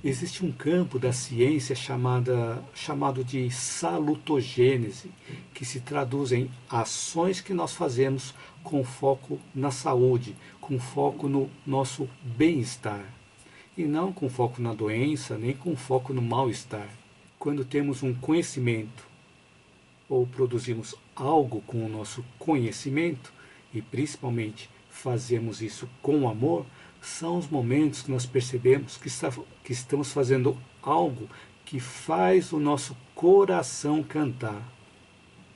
Existe um campo da ciência chamado de salutogênese, que se traduz em ações que nós fazemos com foco na saúde, com foco no nosso bem-estar, e não com foco na doença, nem com foco no mal-estar. Quando temos um conhecimento ou produzimos algo com o nosso conhecimento, e principalmente fazemos isso com amor, são os momentos que nós percebemos que estamos fazendo algo que faz o nosso coração cantar.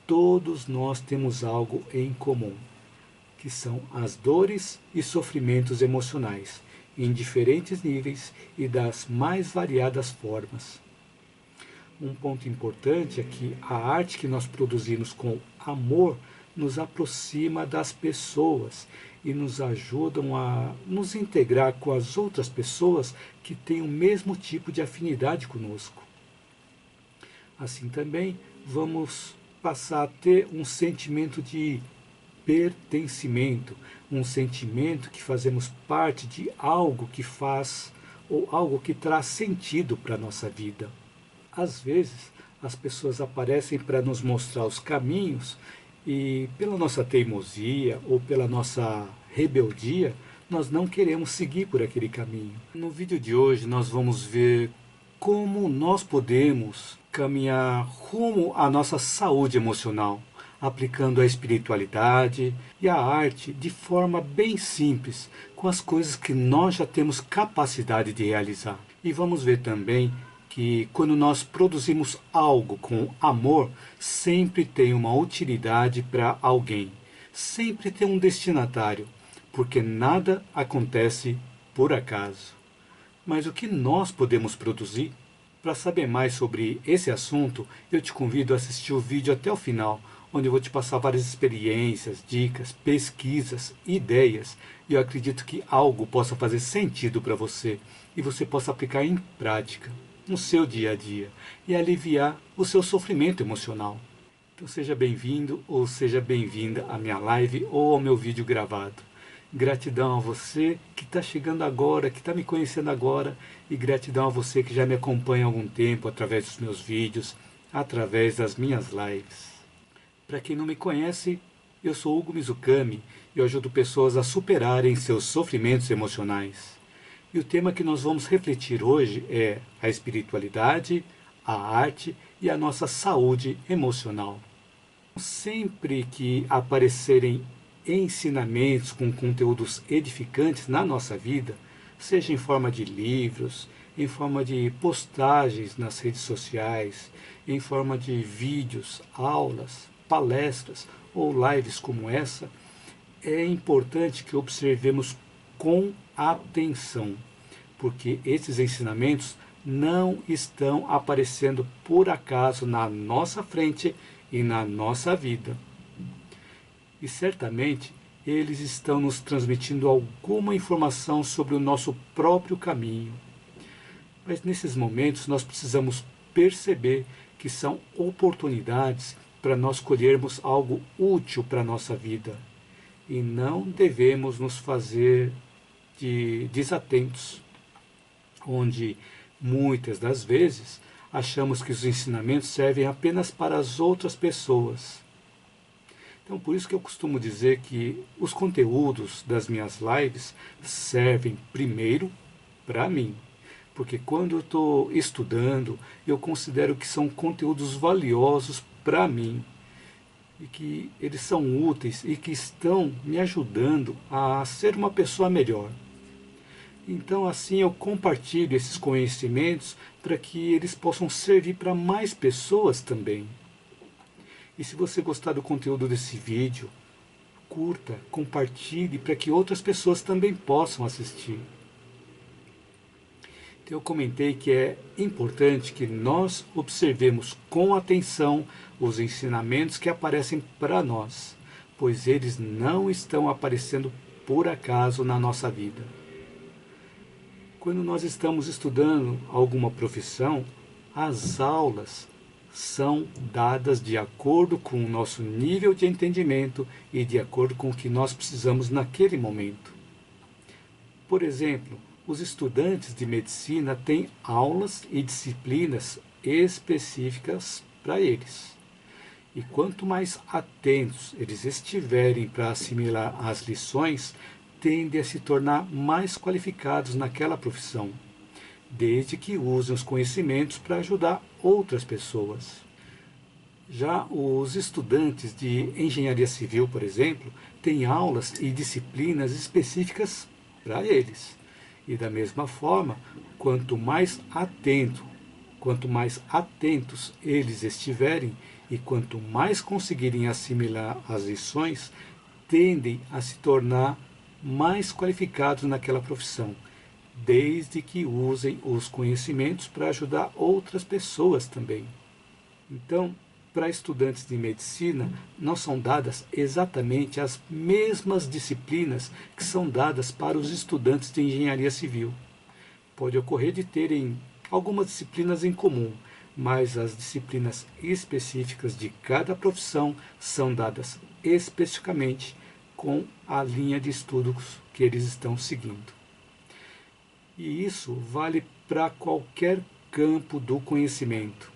Todos nós temos algo em comum, que são as dores e sofrimentos emocionais, em diferentes níveis e das mais variadas formas. Um ponto importante é que a arte que nós produzimos com amor nos aproxima das pessoas e nos ajudam a nos integrar com as outras pessoas que têm o mesmo tipo de afinidade conosco. Assim também vamos passar a ter um sentimento de pertencimento, um sentimento que fazemos parte de algo que faz ou algo que traz sentido para a nossa vida. Às vezes, as pessoas aparecem para nos mostrar os caminhos e, pela nossa teimosia ou pela nossa rebeldia, nós não queremos seguir por aquele caminho. No vídeo de hoje, nós vamos ver como nós podemos caminhar rumo à nossa saúde emocional, aplicando a espiritualidade e a arte de forma bem simples, com as coisas que nós já temos capacidade de realizar. E vamos ver também que quando nós produzimos algo com amor, sempre tem uma utilidade para alguém, sempre tem um destinatário, porque nada acontece por acaso. Mas o que nós podemos produzir? Para saber mais sobre esse assunto, eu te convido a assistir o vídeo até o final, onde eu vou te passar várias experiências, dicas, pesquisas, ideias, e eu acredito que algo possa fazer sentido para você e você possa aplicar em prática no seu dia a dia e aliviar o seu sofrimento emocional. Então seja bem-vindo ou seja bem-vinda à minha live ou ao meu vídeo gravado. Gratidão a você que está chegando agora, que está me conhecendo agora, e gratidão a você que já me acompanha há algum tempo através dos meus vídeos, através das minhas lives. Para quem não me conhece, eu sou Hugo Mizukami e eu ajudo pessoas a superarem seus sofrimentos emocionais. E o tema que nós vamos refletir hoje é a espiritualidade, a arte e a nossa saúde emocional. Sempre que aparecerem ensinamentos com conteúdos edificantes na nossa vida, seja em forma de livros, em forma de postagens nas redes sociais, em forma de vídeos, aulas, palestras ou lives como essa, é importante que observemos com atenção, porque esses ensinamentos não estão aparecendo por acaso na nossa frente e na nossa vida. E certamente eles estão nos transmitindo alguma informação sobre o nosso próprio caminho. Mas nesses momentos nós precisamos perceber que são oportunidades para nós colhermos algo útil para a nossa vida. E não devemos nos fazer de desatentos, onde muitas das vezes achamos que os ensinamentos servem apenas para as outras pessoas. Então por isso que eu costumo dizer que os conteúdos das minhas lives servem primeiro para mim. Porque quando eu estou estudando, eu considero que são conteúdos valiosos para mim. E que eles são úteis e que estão me ajudando a ser uma pessoa melhor. Então assim eu compartilho esses conhecimentos para que eles possam servir para mais pessoas também. E se você gostar do conteúdo desse vídeo, curta, compartilhe para que outras pessoas também possam assistir. Então eu comentei que é importante que nós observemos com atenção os ensinamentos que aparecem para nós, pois eles não estão aparecendo por acaso na nossa vida. Quando nós estamos estudando alguma profissão, as aulas são dadas de acordo com o nosso nível de entendimento e de acordo com o que nós precisamos naquele momento. Por exemplo, Os estudantes de medicina têm aulas e disciplinas específicas para eles. E quanto mais atentos eles estiverem para assimilar as lições, tendem a se tornar mais qualificados naquela profissão, desde que usem os conhecimentos para ajudar outras pessoas. Já os estudantes de engenharia civil, por exemplo, têm aulas e disciplinas específicas para eles. E da mesma forma, quanto mais atentos eles estiverem e quanto mais conseguirem assimilar as lições, tendem a se tornar mais qualificados naquela profissão, desde que usem os conhecimentos para ajudar outras pessoas também. Então, para estudantes de medicina, não são dadas exatamente as mesmas disciplinas que são dadas para os estudantes de engenharia civil. Pode ocorrer de terem algumas disciplinas em comum, mas as disciplinas específicas de cada profissão são dadas especificamente com a linha de estudos que eles estão seguindo. E isso vale para qualquer campo do conhecimento.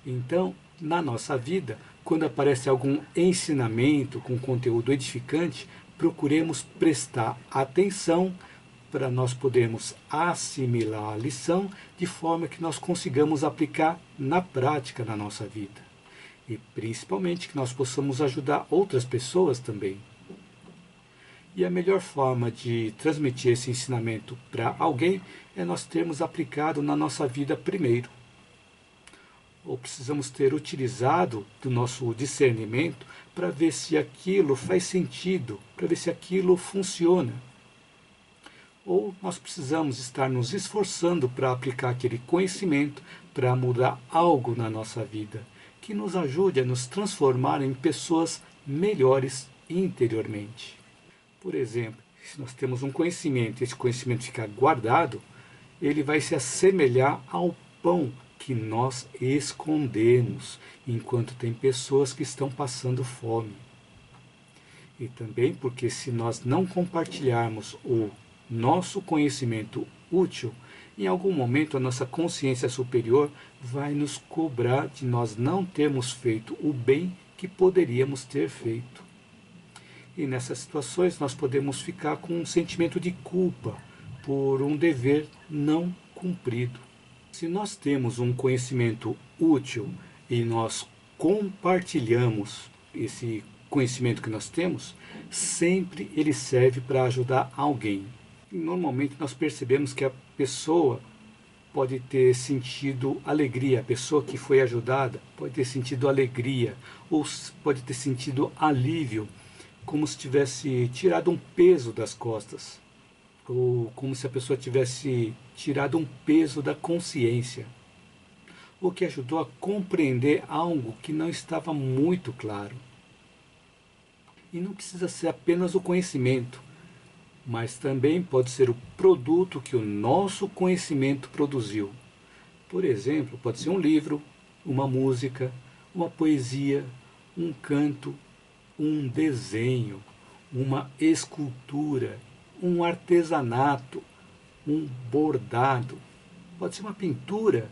Então, na nossa vida, quando aparece algum ensinamento com conteúdo edificante, procuremos prestar atenção para nós podermos assimilar a lição de forma que nós consigamos aplicar na prática na nossa vida. E principalmente que nós possamos ajudar outras pessoas também. E a melhor forma de transmitir esse ensinamento para alguém é nós termos aplicado na nossa vida primeiro. Ou precisamos ter utilizado do nosso discernimento para ver se aquilo faz sentido, para ver se aquilo funciona. Ou nós precisamos estar nos esforçando para aplicar aquele conhecimento para mudar algo na nossa vida, que nos ajude a nos transformar em pessoas melhores interiormente. Por exemplo, se nós temos um conhecimento e esse conhecimento ficar guardado, ele vai se assemelhar ao pão que nós escondemos, enquanto tem pessoas que estão passando fome. E também porque se nós não compartilharmos o nosso conhecimento útil, em algum momento a nossa consciência superior vai nos cobrar de nós não termos feito o bem que poderíamos ter feito. E nessas situações nós podemos ficar com um sentimento de culpa por um dever não cumprido. Se nós temos um conhecimento útil e nós compartilhamos esse conhecimento que nós temos, sempre ele serve para ajudar alguém. E normalmente nós percebemos que a pessoa pode ter sentido alegria, a pessoa que foi ajudada pode ter sentido alegria, ou pode ter sentido alívio, como se tivesse tirado um peso das costas, ou como se a pessoa tivesse tirado um peso da consciência, ou que ajudou a compreender algo que não estava muito claro. E não precisa ser apenas o conhecimento, mas também pode ser o produto que o nosso conhecimento produziu. Por exemplo, pode ser um livro, uma música, uma poesia, um canto, um desenho, uma escultura, um artesanato, um bordado, pode ser uma pintura,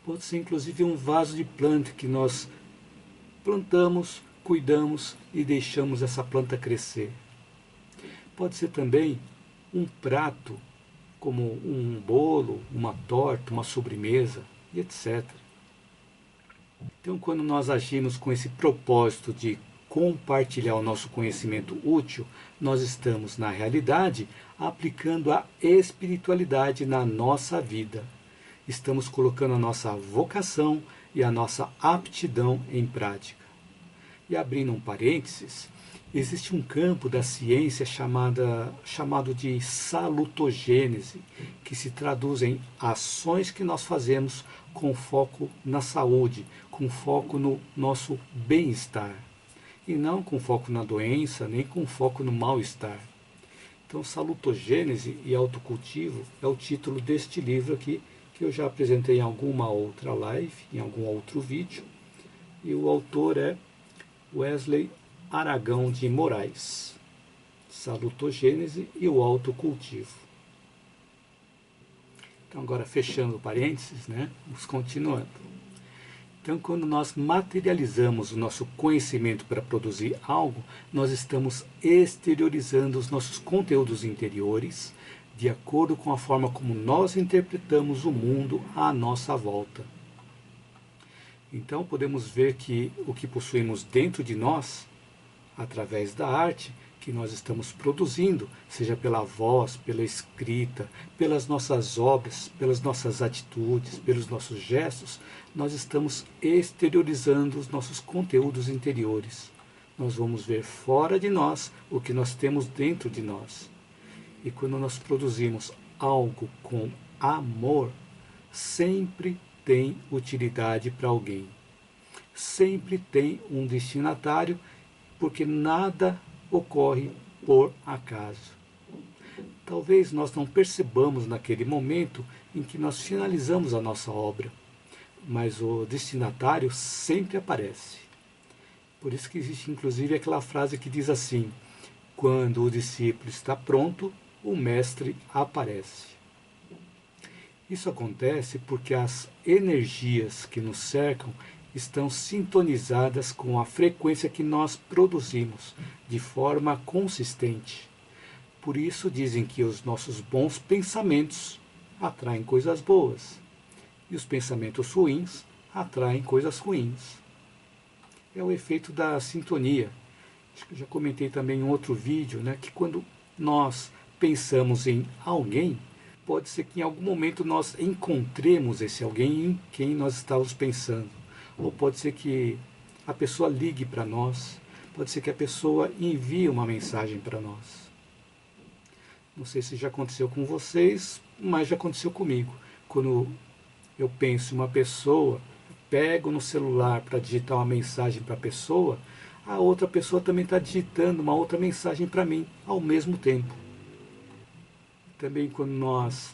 pode ser inclusive um vaso de planta que nós plantamos, cuidamos e deixamos essa planta crescer. Pode ser também um prato, como um bolo, uma torta, uma sobremesa, e etc. Então, quando nós agimos com esse propósito de compartilhar o nosso conhecimento útil, nós estamos, na realidade, aplicando a espiritualidade na nossa vida. Estamos colocando a nossa vocação e a nossa aptidão em prática. E abrindo um parênteses, existe um campo da ciência chamado de salutogênese, que se traduz em ações que nós fazemos com foco na saúde, com foco no nosso bem-estar. E não com foco na doença, nem com foco no mal-estar. Então, salutogênese e autocultivo é o título deste livro aqui, que eu já apresentei em alguma outra live, em algum outro vídeo. E o autor é Wesley Aragão de Moraes. Salutogênese e o autocultivo. Então agora fechando parênteses, né? Vamos continuando. Então, quando nós materializamos o nosso conhecimento para produzir algo, nós estamos exteriorizando os nossos conteúdos interiores de acordo com a forma como nós interpretamos o mundo à nossa volta. Então, podemos ver que o que possuímos dentro de nós, através da arte que nós estamos produzindo, seja pela voz, pela escrita, pelas nossas obras, pelas nossas atitudes, pelos nossos gestos, nós estamos exteriorizando os nossos conteúdos interiores. Nós vamos ver fora de nós o que nós temos dentro de nós. E quando nós produzimos algo com amor, sempre tem utilidade para alguém. Sempre tem um destinatário, porque nada ocorre por acaso. Talvez nós não percebamos naquele momento em que nós finalizamos a nossa obra, mas o destinatário sempre aparece. Por isso que existe inclusive aquela frase que diz assim: quando o discípulo está pronto, o mestre aparece. Isso acontece porque as energias que nos cercam estão sintonizadas com a frequência que nós produzimos de forma consistente. Por isso dizem que os nossos bons pensamentos atraem coisas boas e os pensamentos ruins atraem coisas ruins. É o efeito da sintonia. Acho que eu já comentei também em outro vídeo, né, que quando nós pensamos em alguém, pode ser que em algum momento nós encontremos esse alguém em quem nós estávamos pensando. Ou pode ser que a pessoa ligue para nós, pode ser que a pessoa envie uma mensagem para nós. Não sei se já aconteceu com vocês, mas já aconteceu comigo. Quando eu penso em uma pessoa, pego no celular para digitar uma mensagem para a pessoa também está digitando uma outra mensagem para mim ao mesmo tempo. Também quando nós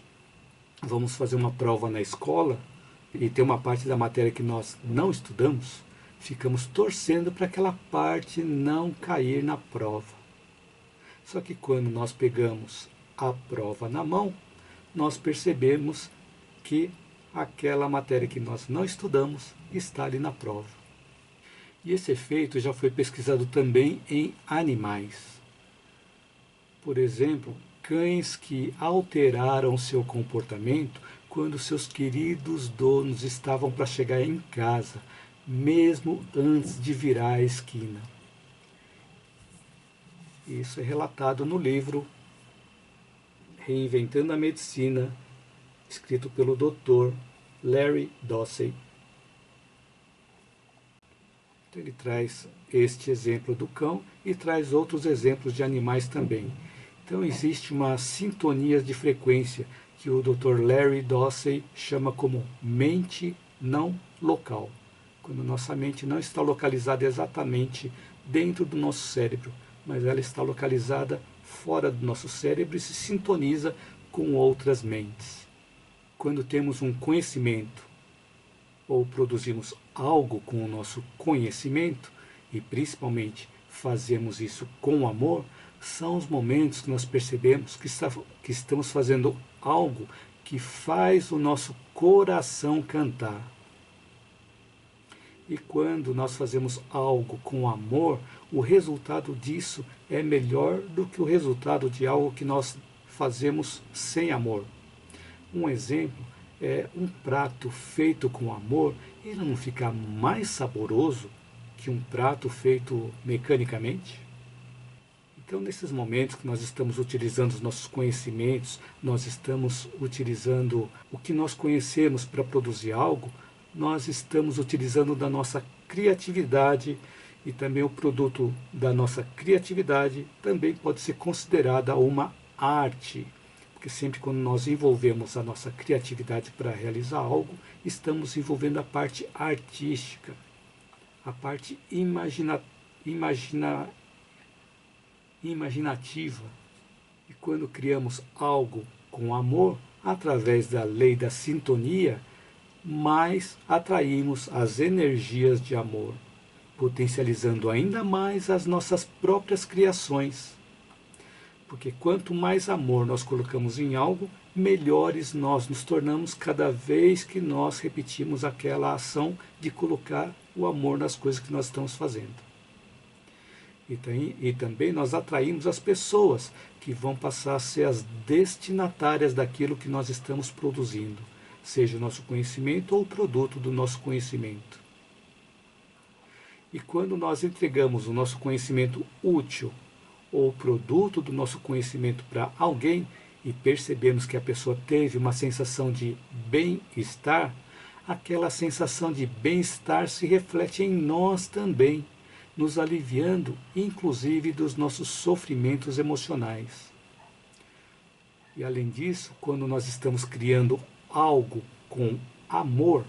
vamos fazer uma prova na escola, e tem uma parte da matéria que nós não estudamos, ficamos torcendo para aquela parte não cair na prova. Só que quando nós pegamos a prova na mão, nós percebemos que aquela matéria que nós não estudamos está ali na prova. E esse efeito já foi pesquisado também em animais. Por exemplo, cães que alteraram seu comportamento quando seus queridos donos estavam para chegar em casa, mesmo antes de virar a esquina. Isso é relatado no livro Reinventando a Medicina, escrito pelo Dr. Larry Dossey. Então ele traz este exemplo do cão e traz outros exemplos de animais também. Então existe uma sintonia de frequência que o Dr. Larry Dossey chama como mente não local. Quando nossa mente não está localizada exatamente dentro do nosso cérebro, mas ela está localizada fora do nosso cérebro e se sintoniza com outras mentes. Quando temos um conhecimento ou produzimos algo com o nosso conhecimento, e principalmente fazemos isso com amor, são os momentos que nós percebemos que estamos fazendo algo que faz o nosso coração cantar. E quando nós fazemos algo com amor, o resultado disso é melhor do que o resultado de algo que nós fazemos sem amor. Um exemplo é um prato feito com amor, ele não fica mais saboroso que um prato feito mecanicamente? Então, nesses momentos que nós estamos utilizando os nossos conhecimentos, nós estamos utilizando o que nós conhecemos para produzir algo, nós estamos utilizando da nossa criatividade, e também o produto da nossa criatividade também pode ser considerada uma arte, porque sempre quando nós envolvemos a nossa criatividade para realizar algo, estamos envolvendo a parte artística, a parte imaginativa. E quando criamos algo com amor, através da lei da sintonia, mais atraímos as energias de amor, potencializando ainda mais as nossas próprias criações. Porque quanto mais amor nós colocamos em algo, melhores nós nos tornamos cada vez que nós repetimos aquela ação de colocar o amor nas coisas que nós estamos fazendo. E também nós atraímos as pessoas que vão passar a ser as destinatárias daquilo que nós estamos produzindo, seja o nosso conhecimento ou o produto do nosso conhecimento. E quando nós entregamos o nosso conhecimento útil ou o produto do nosso conhecimento para alguém e percebemos que a pessoa teve uma sensação de bem-estar, aquela sensação de bem-estar se reflete em nós também, nos aliviando, inclusive, dos nossos sofrimentos emocionais. E além disso, quando nós estamos criando algo com amor,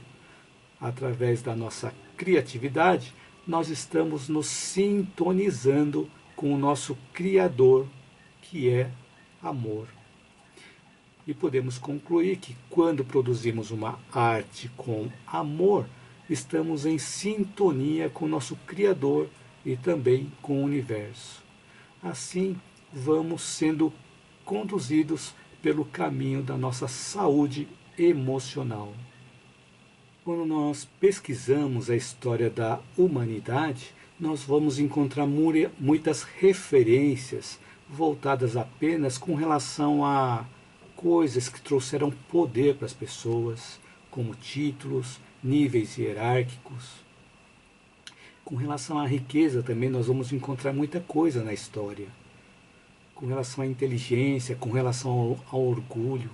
através da nossa criatividade, nós estamos nos sintonizando com o nosso Criador, que é amor. E podemos concluir que quando produzimos uma arte com amor, estamos em sintonia com o nosso Criador e também com o universo. Assim, vamos sendo conduzidos pelo caminho da nossa saúde emocional. Quando nós pesquisamos a história da humanidade, nós vamos encontrar muitas referências voltadas apenas com relação a coisas que trouxeram poder para as pessoas, como títulos, níveis hierárquicos. Com relação à riqueza também nós vamos encontrar muita coisa na história. Com relação à inteligência, com relação ao orgulho,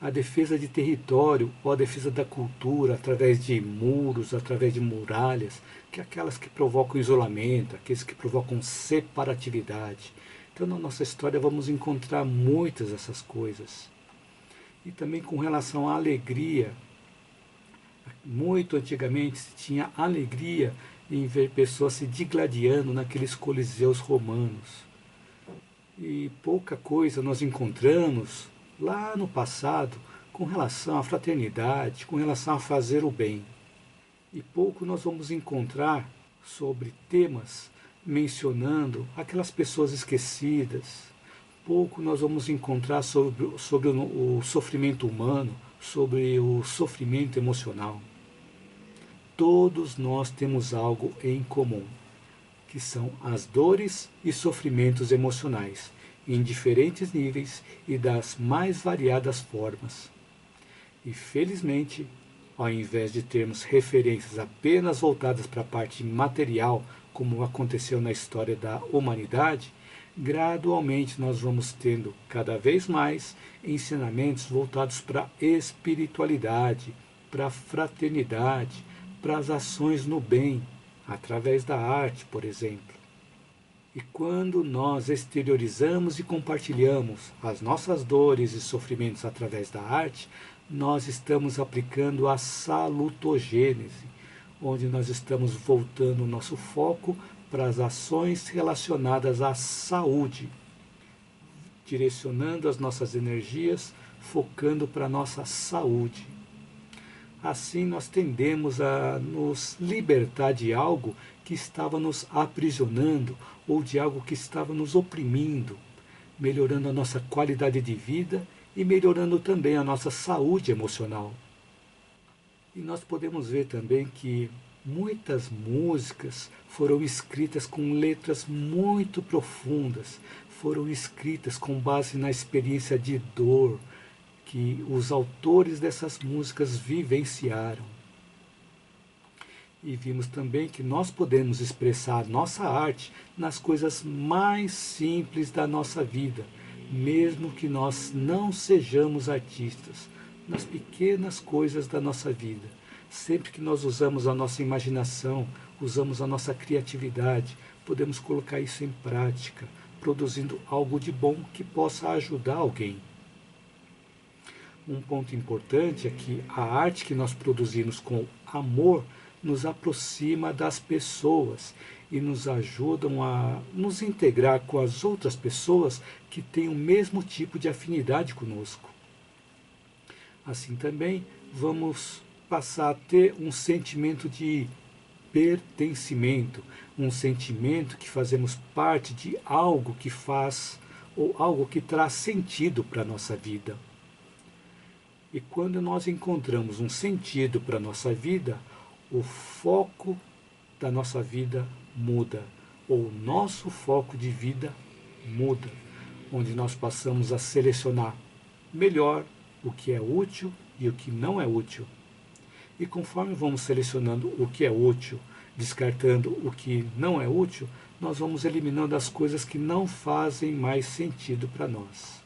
a defesa de território ou a defesa da cultura através de muros, através de muralhas, que é aquelas que provocam isolamento, aqueles que provocam separatividade. Então na nossa história vamos encontrar muitas dessas coisas. E também com relação à alegria, muito antigamente se tinha alegria em ver pessoas se digladiando naqueles coliseus romanos. E pouca coisa nós encontramos lá no passado com relação à fraternidade, com relação a fazer o bem. E pouco nós vamos encontrar sobre temas mencionando aquelas pessoas esquecidas. Pouco nós vamos encontrar sobre o sofrimento humano, sobre o sofrimento emocional. Todos nós temos algo em comum, que são as dores e sofrimentos emocionais, em diferentes níveis e das mais variadas formas. E felizmente, ao invés de termos referências apenas voltadas para a parte material, como aconteceu na história da humanidade, gradualmente nós vamos tendo cada vez mais ensinamentos voltados para a espiritualidade, para a fraternidade, para as ações no bem, através da arte, por exemplo. E quando nós exteriorizamos e compartilhamos as nossas dores e sofrimentos através da arte, nós estamos aplicando a salutogênese, onde nós estamos voltando o nosso foco para as ações relacionadas à saúde, direcionando as nossas energias, focando para a nossa saúde. Assim nós tendemos a nos libertar de algo que estava nos aprisionando ou de algo que estava nos oprimindo, melhorando a nossa qualidade de vida e melhorando também a nossa saúde emocional. E nós podemos ver também que muitas músicas foram escritas com letras muito profundas, foram escritas com base na experiência de dor que os autores dessas músicas vivenciaram. E vimos também que nós podemos expressar a nossa arte nas coisas mais simples da nossa vida, mesmo que nós não sejamos artistas, nas pequenas coisas da nossa vida. Sempre que nós usamos a nossa imaginação, usamos a nossa criatividade, podemos colocar isso em prática, produzindo algo de bom que possa ajudar alguém. Um ponto importante é que a arte que nós produzimos com amor nos aproxima das pessoas e nos ajudam a nos integrar com as outras pessoas que têm o mesmo tipo de afinidade conosco. Assim também vamos passar a ter um sentimento de pertencimento, um sentimento que fazemos parte de algo que faz ou algo que traz sentido para a nossa vida. E quando nós encontramos um sentido para a nossa vida, o foco da nossa vida muda, ou o nosso foco de vida muda, onde nós passamos a selecionar melhor o que é útil e o que não é útil. E conforme vamos selecionando o que é útil, descartando o que não é útil, nós vamos eliminando as coisas que não fazem mais sentido para nós.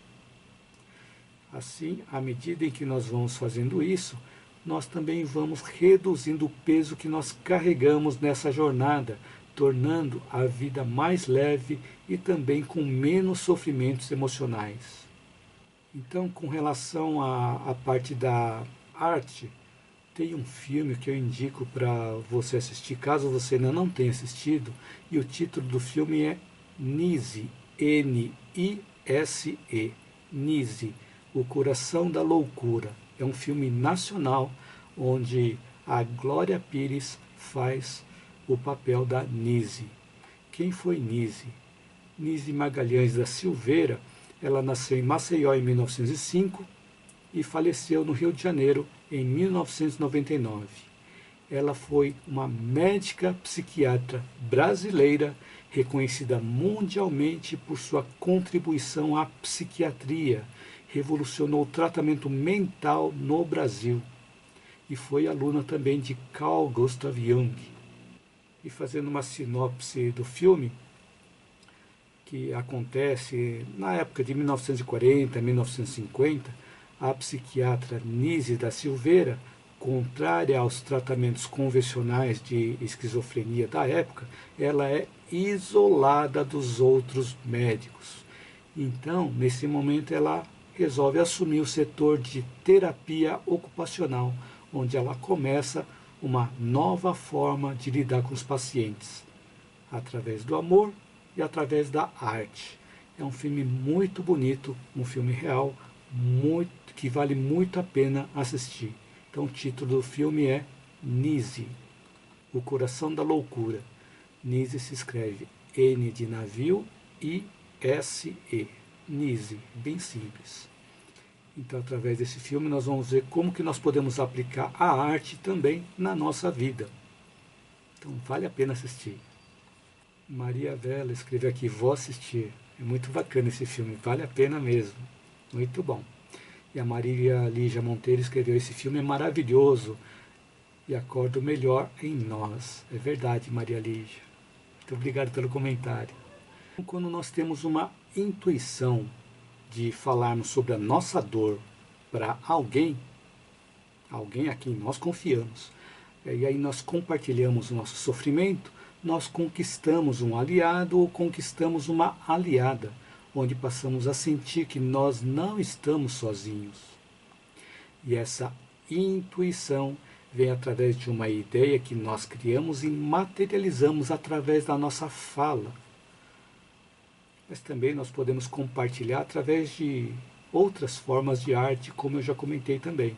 Assim, à medida em que nós vamos fazendo isso, nós também vamos reduzindo o peso que nós carregamos nessa jornada, tornando a vida mais leve e também com menos sofrimentos emocionais. Então, com relação à parte da arte, tem um filme que eu indico para você assistir, caso você ainda não tenha assistido, e o título do filme é Nise, N-I-S-E, Nise, O Coração da Loucura. É um filme nacional onde a Glória Pires faz o papel da Nise. Quem foi Nise? Nise Magalhães da Silveira, ela nasceu em Maceió em 1905 e faleceu no Rio de Janeiro em 1999. Ela foi uma médica psiquiatra brasileira reconhecida mundialmente por sua contribuição à psiquiatria, revolucionou o tratamento mental no Brasil e foi aluna também de Carl Gustav Jung. E fazendo uma sinopse do filme, que acontece na época de 1940, 1950, a psiquiatra Nise da Silveira, contrária aos tratamentos convencionais de esquizofrenia da época, ela é isolada dos outros médicos. Então, nesse momento, ela resolve assumir o setor de terapia ocupacional, onde ela começa uma nova forma de lidar com os pacientes, através do amor e através da arte. É um filme muito bonito, um filme real, que vale muito a pena assistir. Então o título do filme é Nise, O Coração da Loucura. Nise se escreve N de navio I S E, Nise, bem simples. Então, através desse filme, nós vamos ver como que nós podemos aplicar a arte também na nossa vida. Então, vale a pena assistir. Maria Vela escreveu aqui, vou assistir. É muito bacana esse filme, vale a pena mesmo. Muito bom. E a Maria Lígia Monteiro escreveu, esse filme é maravilhoso e acorda o melhor em nós. É verdade, Maria Lígia. Muito obrigado pelo comentário. Quando nós temos uma intuição de falarmos sobre a nossa dor para alguém a quem nós confiamos, e aí nós compartilhamos o nosso sofrimento, nós conquistamos um aliado ou conquistamos uma aliada, onde passamos a sentir que nós não estamos sozinhos. E essa intuição vem através de uma ideia que nós criamos e materializamos através da nossa fala. Mas também nós podemos compartilhar através de outras formas de arte, como eu já comentei também.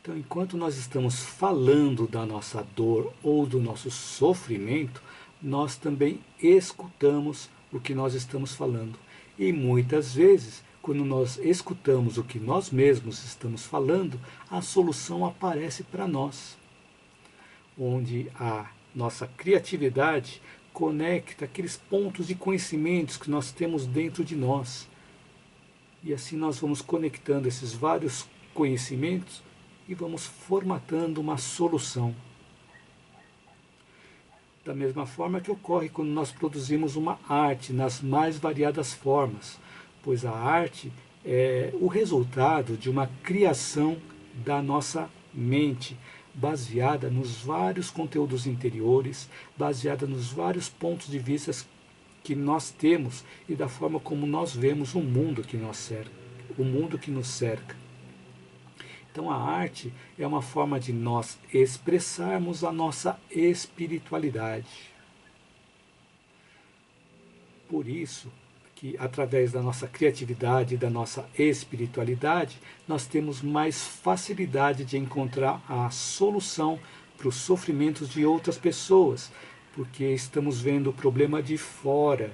Então, enquanto nós estamos falando da nossa dor ou do nosso sofrimento, nós também escutamos o que nós estamos falando. E muitas vezes, quando nós escutamos o que nós mesmos estamos falando, a solução aparece para nós, onde a nossa criatividade conecta aqueles pontos de conhecimentos que nós temos dentro de nós. E assim nós vamos conectando esses vários conhecimentos e vamos formatando uma solução. Da mesma forma que ocorre quando nós produzimos uma arte nas mais variadas formas, pois a arte é o resultado de uma criação da nossa mente, baseada nos vários conteúdos interiores, baseada nos vários pontos de vista que nós temos e da forma como nós vemos o mundo que nos cerca, o mundo que nos cerca. Então a arte é uma forma de nós expressarmos a nossa espiritualidade. Por isso que através da nossa criatividade e da nossa espiritualidade, nós temos mais facilidade de encontrar a solução para os sofrimentos de outras pessoas, porque estamos vendo o problema de fora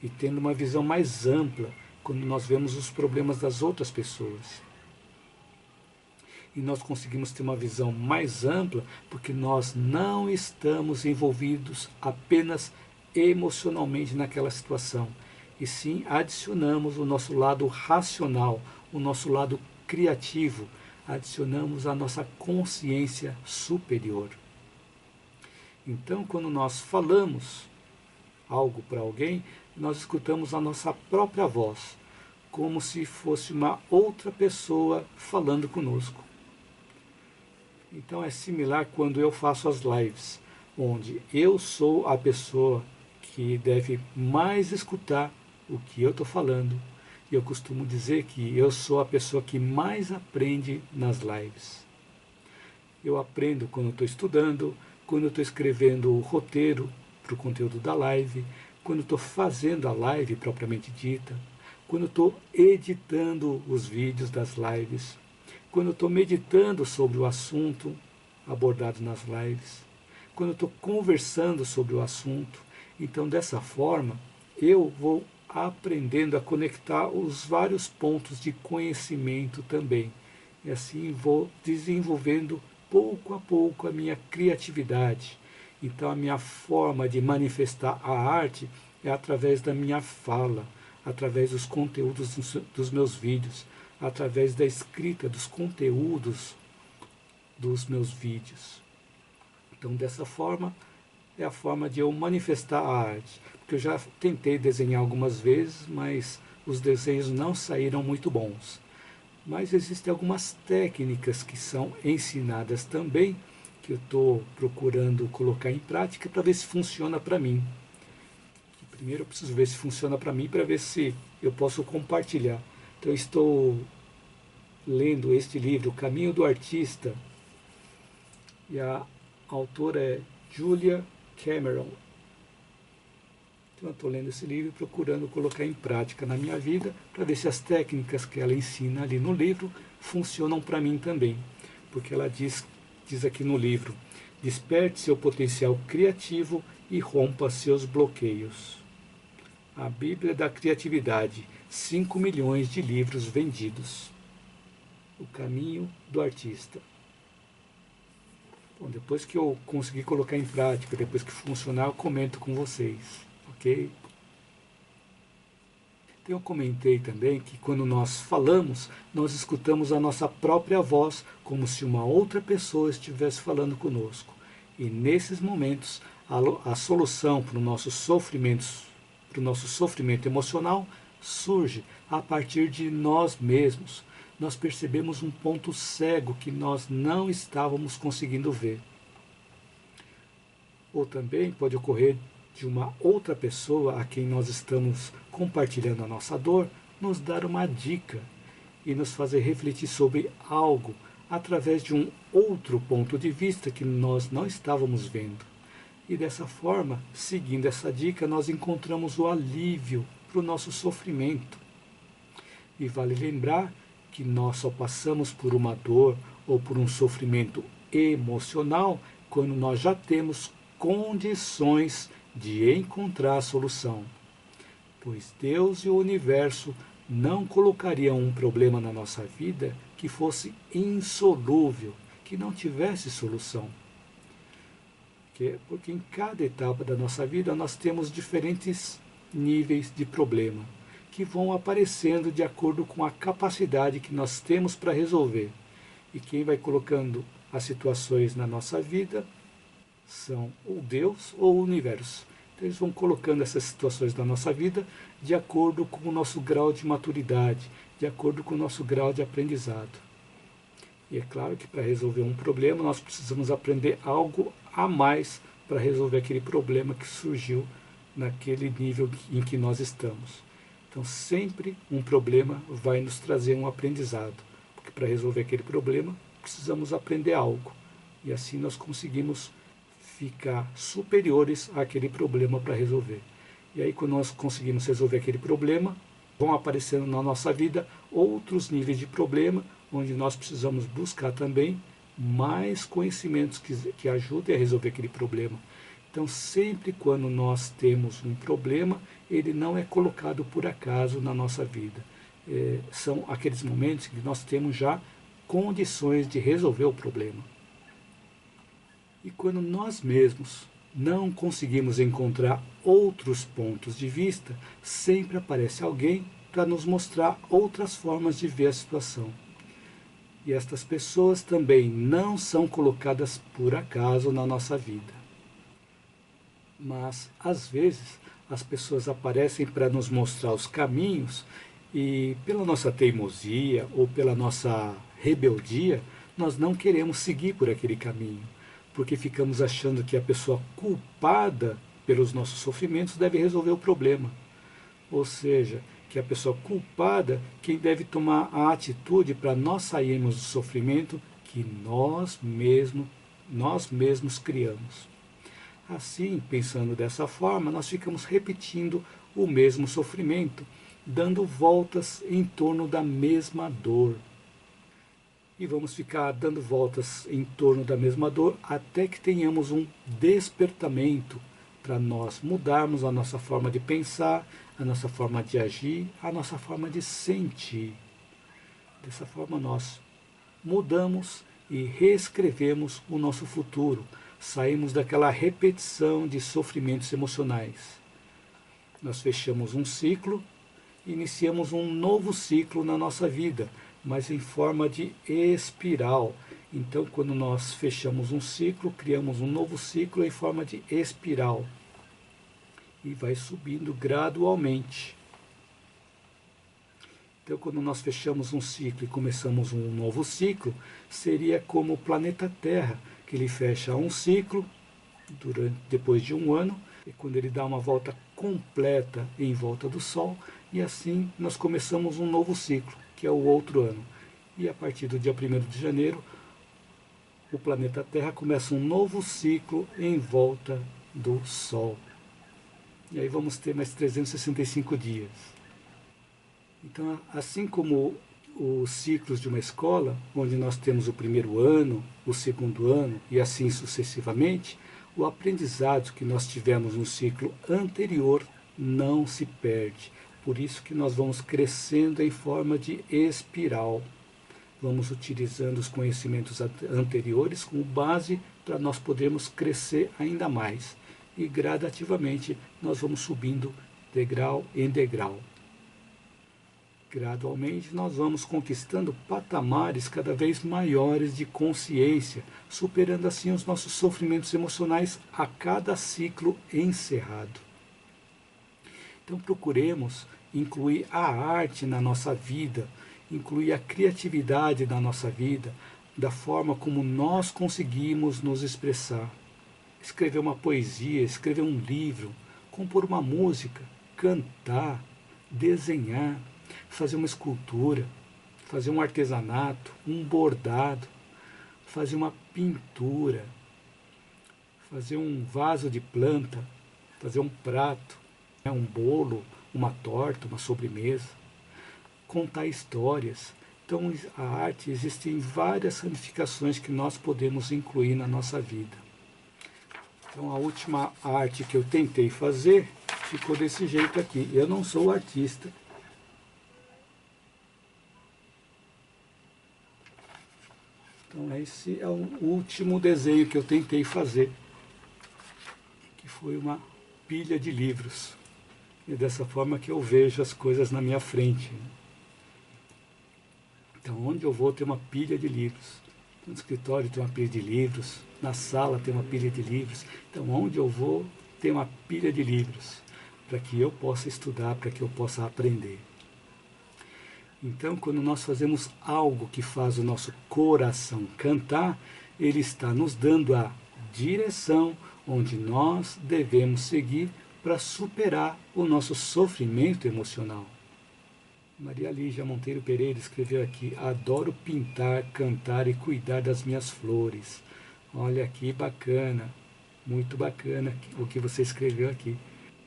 e tendo uma visão mais ampla quando nós vemos os problemas das outras pessoas. E nós conseguimos ter uma visão mais ampla porque nós não estamos envolvidos apenas emocionalmente naquela situação, e sim adicionamos o nosso lado racional, o nosso lado criativo, adicionamos a nossa consciência superior. Então, quando nós falamos algo para alguém, nós escutamos a nossa própria voz, como se fosse uma outra pessoa falando conosco. Então é similar quando eu faço as lives, onde eu sou a pessoa que deve mais escutar o que eu estou falando. E eu costumo dizer que eu sou a pessoa que mais aprende nas lives. Eu aprendo quando estou estudando, quando estou escrevendo o roteiro para o conteúdo da live, quando estou fazendo a live propriamente dita, quando estou editando os vídeos das lives, quando eu estou meditando sobre o assunto abordado nas lives, quando eu estou conversando sobre o assunto. Então, dessa forma, eu vou aprendendo a conectar os vários pontos de conhecimento também. E assim vou desenvolvendo pouco a pouco a minha criatividade. Então, a minha forma de manifestar a arte é através da minha fala, através dos conteúdos dos meus vídeos, através da escrita dos conteúdos dos meus vídeos. Então, dessa forma, é a forma de eu manifestar a arte. Porque eu já tentei desenhar algumas vezes, mas os desenhos não saíram muito bons. Mas existem algumas técnicas que são ensinadas também, que eu estou procurando colocar em prática para ver se funciona para mim. Primeiro eu preciso ver se funciona para mim, para ver se eu posso compartilhar. Então, eu estou lendo este livro, O Caminho do Artista, e a autora é Julia Cameron. Então, eu estou lendo esse livro e procurando colocar em prática na minha vida, para ver se as técnicas que ela ensina ali no livro funcionam para mim também. Porque ela diz aqui no livro: desperte seu potencial criativo e rompa seus bloqueios. A Bíblia da Criatividade, 5 milhões de livros vendidos. O Caminho do Artista. Bom, depois que eu conseguir colocar em prática, depois que funcionar, eu comento com vocês, ok? Então, eu comentei também que quando nós falamos, nós escutamos a nossa própria voz, como se uma outra pessoa estivesse falando conosco. E nesses momentos, a solução para o nosso sofrimento emocional surge a partir de nós mesmos. Nós percebemos um ponto cego que nós não estávamos conseguindo ver. Ou também pode ocorrer de uma outra pessoa a quem nós estamos compartilhando a nossa dor, nos dar uma dica e nos fazer refletir sobre algo através de um outro ponto de vista que nós não estávamos vendo. E dessa forma, seguindo essa dica, nós encontramos o alívio para o nosso sofrimento. E vale lembrar que nós só passamos por uma dor ou por um sofrimento emocional quando nós já temos condições de encontrar a solução. Pois Deus e o universo não colocariam um problema na nossa vida que fosse insolúvel, que não tivesse solução. Porque em cada etapa da nossa vida nós temos diferentes níveis de problema, que vão aparecendo de acordo com a capacidade que nós temos para resolver. E quem vai colocando as situações na nossa vida são ou Deus ou o universo. Então, eles vão colocando essas situações na nossa vida de acordo com o nosso grau de maturidade, de acordo com o nosso grau de aprendizado. E é claro que para resolver um problema nós precisamos aprender algo a mais para resolver aquele problema que surgiu naquele nível em que nós estamos. Então, sempre um problema vai nos trazer um aprendizado, porque para resolver aquele problema precisamos aprender algo, e assim nós conseguimos ficar superiores àquele problema para resolver. E aí, quando nós conseguimos resolver aquele problema, vão aparecendo na nossa vida outros níveis de problema, onde nós precisamos buscar também mais conhecimentos que ajudem a resolver aquele problema. Então, sempre quando nós temos um problema ele não é colocado por acaso na nossa vida. São aqueles momentos que nós temos já condições de resolver o problema. E quando nós mesmos não conseguimos encontrar outros pontos de vista, sempre aparece alguém para nos mostrar outras formas de ver a situação. E estas pessoas também não são colocadas por acaso na nossa vida. Mas, às vezes, as pessoas aparecem para nos mostrar os caminhos e, pela nossa teimosia ou pela nossa rebeldia, nós não queremos seguir por aquele caminho, porque ficamos achando que a pessoa culpada pelos nossos sofrimentos deve resolver o problema. Ou seja, que a pessoa culpada quem deve tomar a atitude para nós sairmos do sofrimento que nós mesmos criamos. Assim, pensando dessa forma, nós ficamos repetindo o mesmo sofrimento, dando voltas em torno da mesma dor. E vamos ficar dando voltas em torno da mesma dor até que tenhamos um despertamento para nós mudarmos a nossa forma de pensar, a nossa forma de agir, a nossa forma de sentir. Dessa forma nós mudamos e reescrevemos o nosso futuro. Saímos daquela repetição de sofrimentos emocionais. Nós fechamos um ciclo, iniciamos um novo ciclo na nossa vida, mas em forma de espiral. Então, quando nós fechamos um ciclo, criamos um novo ciclo em forma de espiral. E vai subindo gradualmente. Então, quando nós fechamos um ciclo e começamos um novo ciclo, seria como o planeta Terra, que ele fecha um ciclo depois de um ano, e quando ele dá uma volta completa em volta do Sol, e assim nós começamos um novo ciclo, que é o outro ano. E a partir do dia 1º de janeiro, o planeta Terra começa um novo ciclo em volta do Sol. E aí vamos ter mais 365 dias. Então, assim como os ciclos de uma escola, onde nós temos o primeiro ano, o segundo ano e assim sucessivamente, o aprendizado que nós tivemos no ciclo anterior não se perde. Por isso que nós vamos crescendo em forma de espiral. Vamos utilizando os conhecimentos anteriores como base para nós podermos crescer ainda mais. E gradativamente nós vamos subindo degrau em degrau. Gradualmente nós vamos conquistando patamares cada vez maiores de consciência, superando assim os nossos sofrimentos emocionais a cada ciclo encerrado. Então procuremos incluir a arte na nossa vida, incluir a criatividade na nossa vida, da forma como nós conseguimos nos expressar. Escrever uma poesia, escrever um livro, compor uma música, cantar, desenhar, fazer uma escultura, fazer um artesanato, um bordado, fazer uma pintura, fazer um vaso de planta, fazer um prato, um bolo, uma torta, uma sobremesa, contar histórias. Então, a arte existem várias ramificações que nós podemos incluir na nossa vida. Então, a última arte que eu tentei fazer ficou desse jeito aqui. Eu não sou artista. Então, esse é o último desenho que eu tentei fazer, que foi uma pilha de livros. E dessa forma que eu vejo as coisas na minha frente. Então, onde eu vou tem uma pilha de livros. No escritório tem uma pilha de livros, na sala tem uma pilha de livros. Então, onde eu vou tem uma pilha de livros, para que eu possa estudar, para que eu possa aprender. Então, quando nós fazemos algo que faz o nosso coração cantar, ele está nos dando a direção onde nós devemos seguir para superar o nosso sofrimento emocional. Maria Lígia Monteiro Pereira escreveu aqui: adoro pintar, cantar e cuidar das minhas flores. Olha que bacana, muito bacana o que você escreveu aqui.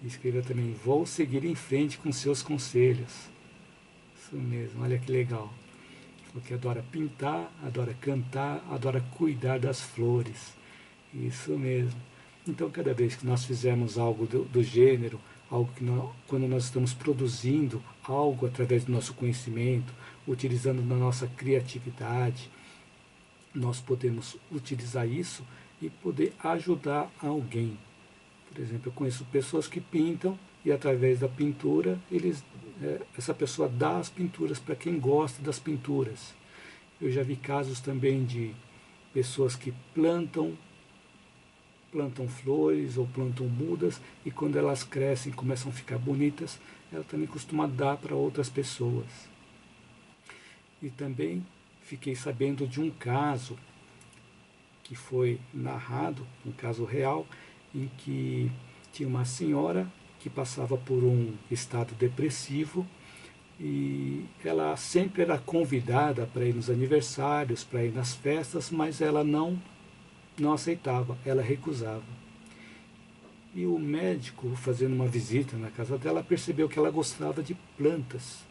E escreveu também: vou seguir em frente com seus conselhos. Isso mesmo, olha que legal. Porque adora pintar, adora cantar, adora cuidar das flores. Isso mesmo. Então, cada vez que nós fizermos algo do gênero, algo que quando nós estamos produzindo algo através do nosso conhecimento, utilizando da nossa criatividade, nós podemos utilizar isso e poder ajudar alguém. Por exemplo, eu conheço pessoas que pintam e através da pintura essa pessoa dá as pinturas para quem gosta das pinturas. Eu já vi casos também de pessoas que plantam flores ou plantam mudas e quando elas crescem e começam a ficar bonitas, ela também costuma dar para outras pessoas. E também fiquei sabendo de um caso que foi narrado, um caso real, em que tinha uma senhora que passava por um estado depressivo e ela sempre era convidada para ir nos aniversários, para ir nas festas, mas ela não aceitava, ela recusava. E o médico, fazendo uma visita na casa dela, percebeu que ela gostava de plantas.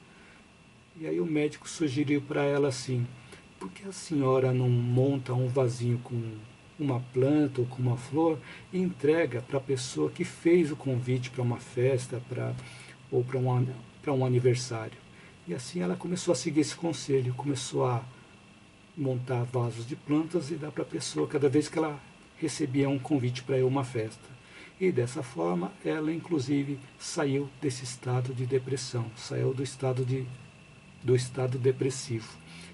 E aí o médico sugeriu para ela assim: por que a senhora não monta um vasinho com uma planta ou com uma flor e entrega para a pessoa que fez o convite para uma festa ou para um aniversário? E assim ela começou a seguir esse conselho, começou a montar vasos de plantas e dar para a pessoa cada vez que ela recebia um convite para ir a uma festa. E dessa forma ela inclusive saiu desse estado de depressão, saiu do estado depressivo.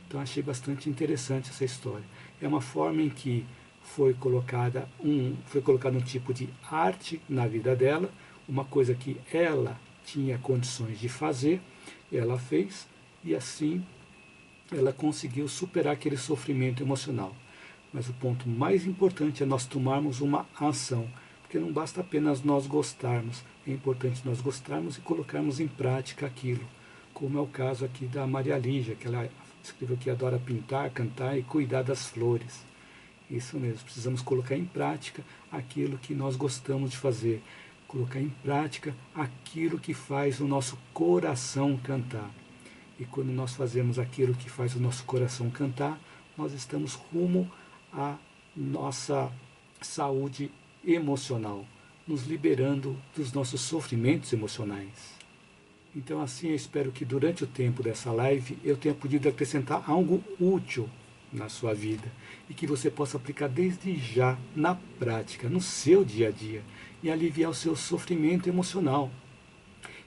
Então achei bastante interessante essa história. É uma forma em que foi colocado um tipo de arte na vida dela, uma coisa que ela tinha condições de fazer, ela fez, e assim ela conseguiu superar aquele sofrimento emocional. Mas o ponto mais importante é nós tomarmos uma ação, porque não basta apenas nós gostarmos, é importante nós gostarmos e colocarmos em prática aquilo, como é o caso aqui da Maria Lígia, que ela escreveu que adora pintar, cantar e cuidar das flores. Isso mesmo, precisamos colocar em prática aquilo que nós gostamos de fazer, colocar em prática aquilo que faz o nosso coração cantar. E quando nós fazemos aquilo que faz o nosso coração cantar, nós estamos rumo à nossa saúde emocional, nos liberando dos nossos sofrimentos emocionais. Então assim eu espero que durante o tempo dessa live eu tenha podido acrescentar algo útil na sua vida e que você possa aplicar desde já na prática, no seu dia a dia e aliviar o seu sofrimento emocional.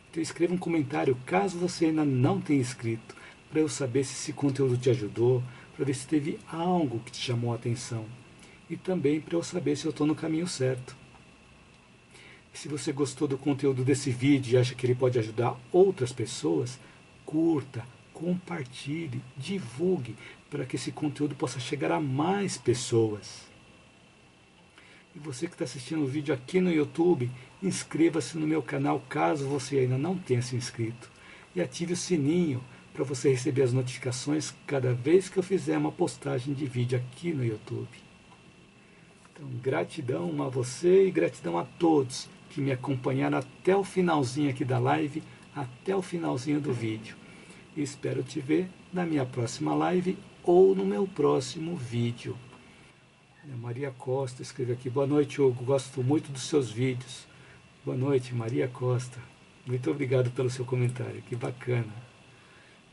Então escreva um comentário caso você ainda não tenha escrito, para eu saber se esse conteúdo te ajudou, para ver se teve algo que te chamou a atenção e também para eu saber se eu estou no caminho certo. E se você gostou do conteúdo desse vídeo e acha que ele pode ajudar outras pessoas, curta, compartilhe, divulgue para que esse conteúdo possa chegar a mais pessoas. E você que está assistindo o vídeo aqui no YouTube, inscreva-se no meu canal caso você ainda não tenha se inscrito. E ative o sininho para você receber as notificações cada vez que eu fizer uma postagem de vídeo aqui no YouTube. Então, gratidão a você e gratidão a todos que me acompanharam até o finalzinho aqui da live, até o finalzinho do vídeo. E espero te ver na minha próxima live ou no meu próximo vídeo. A Maria Costa escreveu aqui: boa noite, Hugo, gosto muito dos seus vídeos. Boa noite, Maria Costa. Muito obrigado pelo seu comentário, que bacana.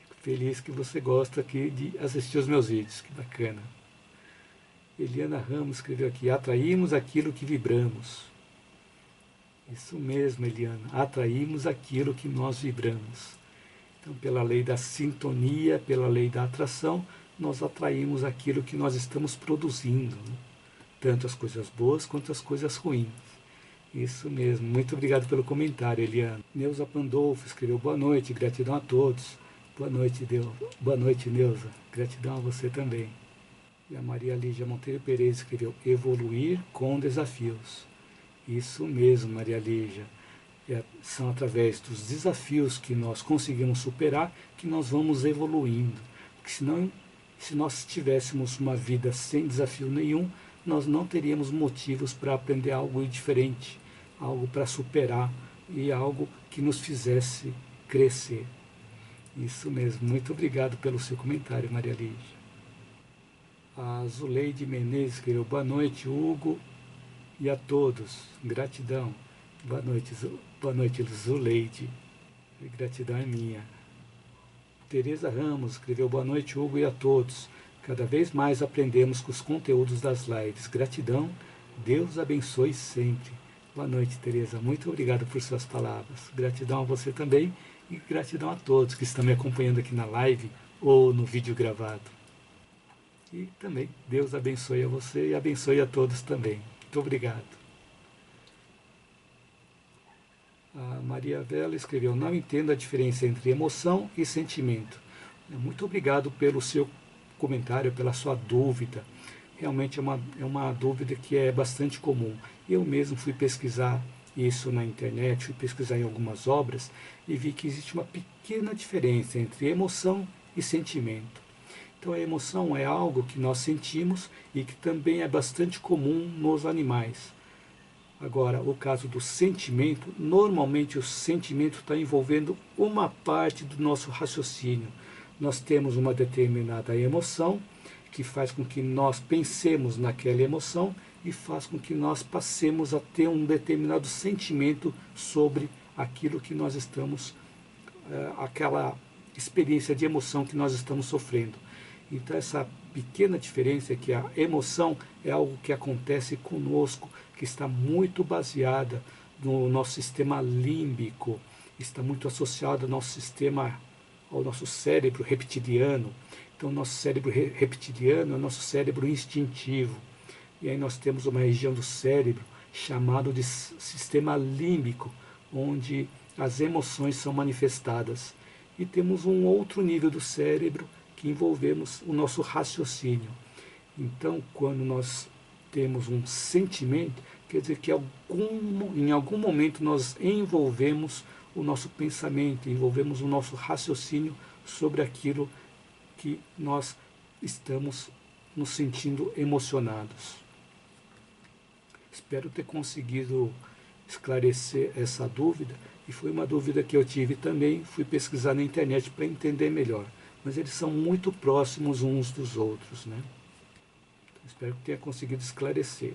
Fico feliz que você gosta aqui de assistir os meus vídeos, que bacana. Eliana Ramos escreveu aqui: atraímos aquilo que vibramos. Isso mesmo, Eliana, atraímos aquilo que nós vibramos. Então, pela lei da sintonia, pela lei da atração, nós atraímos aquilo que nós estamos produzindo, né? Tanto as coisas boas quanto as coisas ruins. Isso mesmo, muito obrigado pelo comentário, Eliana. Neuza Pandolfo escreveu: boa noite, gratidão a todos. Boa noite, boa noite, Neuza, gratidão a você também. E a Maria Lígia Monteiro Pereira escreveu: evoluir com desafios. Isso mesmo, Maria Lígia. São através dos desafios que nós conseguimos superar que nós vamos evoluindo. Porque senão, se nós tivéssemos uma vida sem desafio nenhum, nós não teríamos motivos para aprender algo diferente, algo para superar e algo que nos fizesse crescer. Isso mesmo. Muito obrigado pelo seu comentário, Maria Lígia. A Zuleide Menezes escreveu: boa noite, Hugo, e a todos. Gratidão. Boa noite, Zuleide. Gratidão é minha. Tereza Ramos escreveu: boa noite, Hugo, e a todos. Cada vez mais aprendemos com os conteúdos das lives. Gratidão, Deus abençoe sempre. Boa noite, Tereza. Muito obrigado por suas palavras. Gratidão a você também e gratidão a todos que estão me acompanhando aqui na live ou no vídeo gravado. E também, Deus abençoe a você e abençoe a todos também. Muito obrigado. A Maria Vela escreveu: não entendo a diferença entre emoção e sentimento. Muito obrigado pelo seu comentário, pela sua dúvida. Realmente é uma dúvida que é bastante comum. Eu mesmo fui pesquisar isso na internet, fui pesquisar em algumas obras e vi que existe uma pequena diferença entre emoção e sentimento. Então a emoção é algo que nós sentimos e que também é bastante comum nos animais. Agora, o caso do sentimento, normalmente o sentimento está envolvendo uma parte do nosso raciocínio. Nós temos uma determinada emoção que faz com que nós pensemos naquela emoção e faz com que nós passemos a ter um determinado sentimento sobre aquilo que nós estamos, aquela experiência de emoção que nós estamos sofrendo. Então essa pequena diferença é que a emoção é algo que acontece conosco, que está muito baseada no nosso sistema límbico, está muito associado ao nosso sistema, ao nosso cérebro reptiliano. Então, nosso cérebro reptiliano é o nosso cérebro instintivo. E aí nós temos uma região do cérebro chamada de sistema límbico, onde as emoções são manifestadas. E temos um outro nível do cérebro que envolvemos o nosso raciocínio. Então, quando nós temos um sentimento, quer dizer que em algum momento nós envolvemos o nosso pensamento, envolvemos o nosso raciocínio sobre aquilo que nós estamos nos sentindo emocionados. Espero ter conseguido esclarecer essa dúvida, e foi uma dúvida que eu tive também, fui pesquisar na internet para entender melhor, mas eles são muito próximos uns dos outros, né? Então, espero que tenha conseguido esclarecer.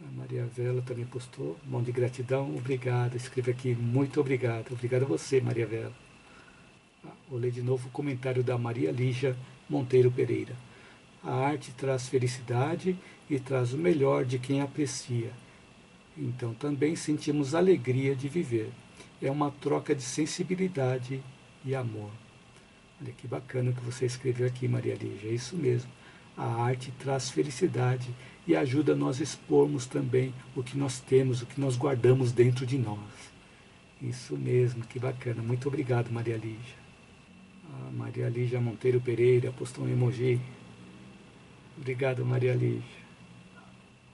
A Maria Vela também postou: mão de gratidão, obrigado. Escreve aqui: muito obrigado. Obrigado a você, Maria Vela. Vou ler de novo o comentário da Maria Lígia Monteiro Pereira. A arte traz felicidade e traz o melhor de quem aprecia. Então também sentimos alegria de viver. É uma troca de sensibilidade e amor. Olha que bacana que você escreveu aqui, Maria Lígia. É isso mesmo. A arte traz felicidade e ajuda a nós expormos também o que nós temos, o que nós guardamos dentro de nós. Isso mesmo, que bacana. Muito obrigado, Maria Lígia. A Maria Lígia Monteiro Pereira postou um emoji. Obrigado, Maria Lígia.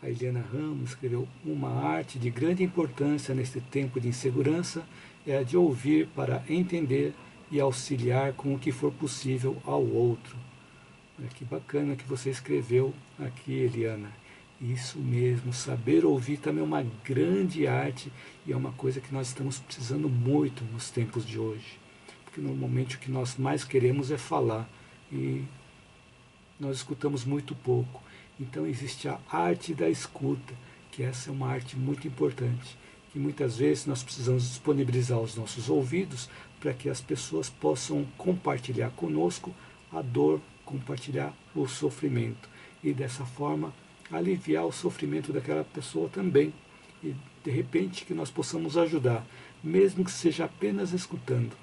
A Eliana Ramos escreveu: uma arte de grande importância neste tempo de insegurança é a de ouvir para entender e auxiliar com o que for possível ao outro. Olha que bacana que você escreveu aqui, Eliana. Isso mesmo, saber ouvir também é uma grande arte e é uma coisa que nós estamos precisando muito nos tempos de hoje. Porque normalmente o que nós mais queremos é falar e nós escutamos muito pouco. Então existe a arte da escuta, que essa é uma arte muito importante, que muitas vezes nós precisamos disponibilizar os nossos ouvidos para que as pessoas possam compartilhar conosco a dor, compartilhar o sofrimento e dessa forma aliviar o sofrimento daquela pessoa também e de repente que nós possamos ajudar, mesmo que seja apenas escutando,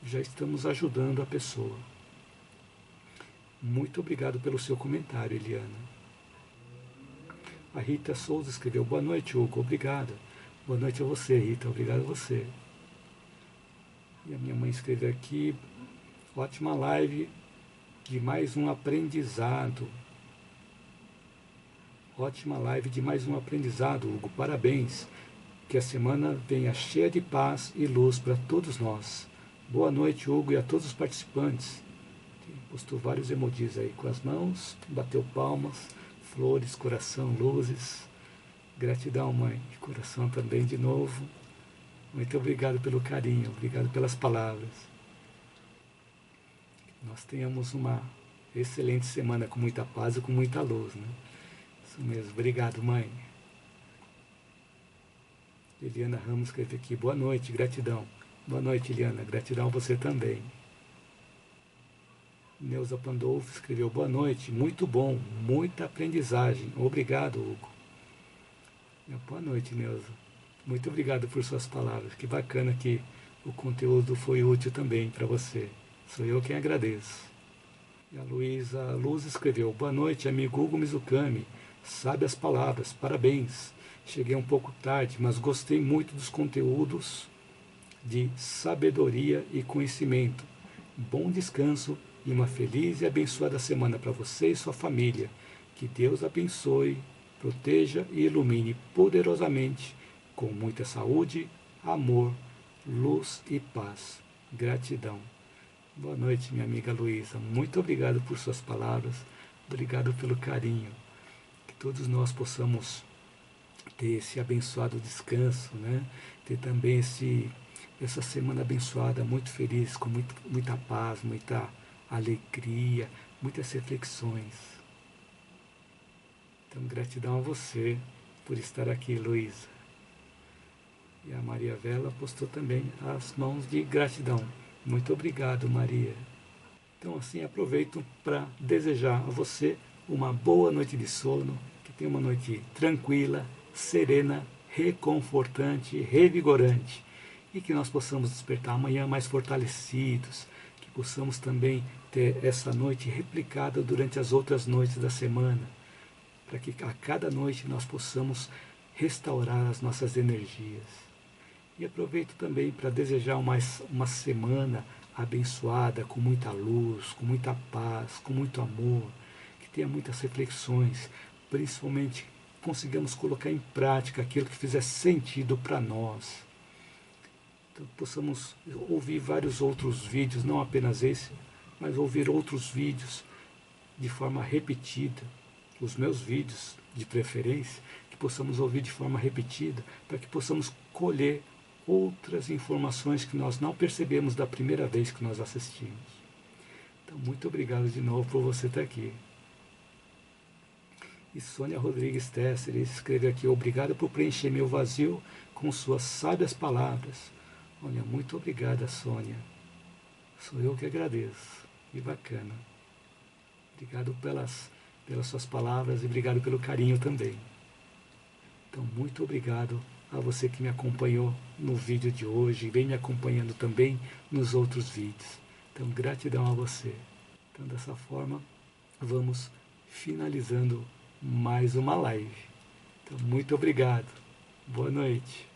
já estamos ajudando a pessoa. Muito obrigado pelo seu comentário, Eliana. A Rita Souza escreveu: boa noite, Hugo, obrigado. Boa noite a você, Rita, obrigado a você. E a minha mãe escreveu aqui: ótima live de mais um aprendizado. Ótima live de mais um aprendizado, Hugo, parabéns. Que a semana venha cheia de paz e luz para todos nós. Boa noite, Hugo, e a todos os participantes. Postou vários emojis aí com as mãos, bateu palmas, flores, coração, luzes. Gratidão, mãe, de coração também de novo. Muito obrigado pelo carinho, obrigado pelas palavras. Nós tenhamos uma excelente semana com muita paz e com muita luz, né? Isso mesmo, obrigado, mãe. Eliana Ramos escreve aqui, boa noite, gratidão. Boa noite, Eliana, gratidão a você também. Neuza Pandolfo escreveu, boa noite, muito bom, muita aprendizagem. Obrigado, Hugo. Boa noite, Neuza. Muito obrigado por suas palavras. Que bacana que o conteúdo foi útil também para você. Sou eu quem agradeço. E a Luísa Luz escreveu, boa noite, amigo Hugo Mizukami. Sabe as palavras, parabéns. Cheguei um pouco tarde, mas gostei muito dos conteúdos de sabedoria e conhecimento. Bom descanso e uma feliz e abençoada semana para você e sua família. Que Deus abençoe, proteja e ilumine poderosamente, com muita saúde, amor, luz e paz. Gratidão. Boa noite, minha amiga Luísa. Muito obrigado por suas palavras. Obrigado pelo carinho. Que todos nós possamos ter esse abençoado descanso, né? Ter também essa semana abençoada, muito feliz, com muita paz, muita alegria, muitas reflexões. Então, gratidão a você por estar aqui, Luísa. E a Maria Vela postou também as mãos de gratidão. Muito obrigado, Maria. Então, assim, aproveito para desejar a você uma boa noite de sono, que tenha uma noite tranquila, serena, reconfortante, revigorante, e que nós possamos despertar amanhã mais fortalecidos, que possamos também ter essa noite replicada durante as outras noites da semana, para que a cada noite nós possamos restaurar as nossas energias. E aproveito também para desejar uma semana abençoada, com muita luz, com muita paz, com muito amor, que tenha muitas reflexões, principalmente consigamos colocar em prática aquilo que fizer sentido para nós. Então, possamos ouvir vários outros vídeos, não apenas esse, mas ouvir outros vídeos de forma repetida, os meus vídeos de preferência, que possamos ouvir de forma repetida, para que possamos colher outras informações que nós não percebemos da primeira vez que nós assistimos. Então, muito obrigado de novo por você estar aqui. E Sônia Rodrigues Tesser escreve aqui, obrigado por preencher meu vazio com suas sábias palavras. Olha, muito obrigada, Sônia. Sou eu que agradeço. Que bacana. Obrigado pelas suas palavras e obrigado pelo carinho também. Então, muito obrigado a você que me acompanhou no vídeo de hoje e vem me acompanhando também nos outros vídeos. Então, gratidão a você. Então, dessa forma, vamos finalizando mais uma live. Então, muito obrigado. Boa noite.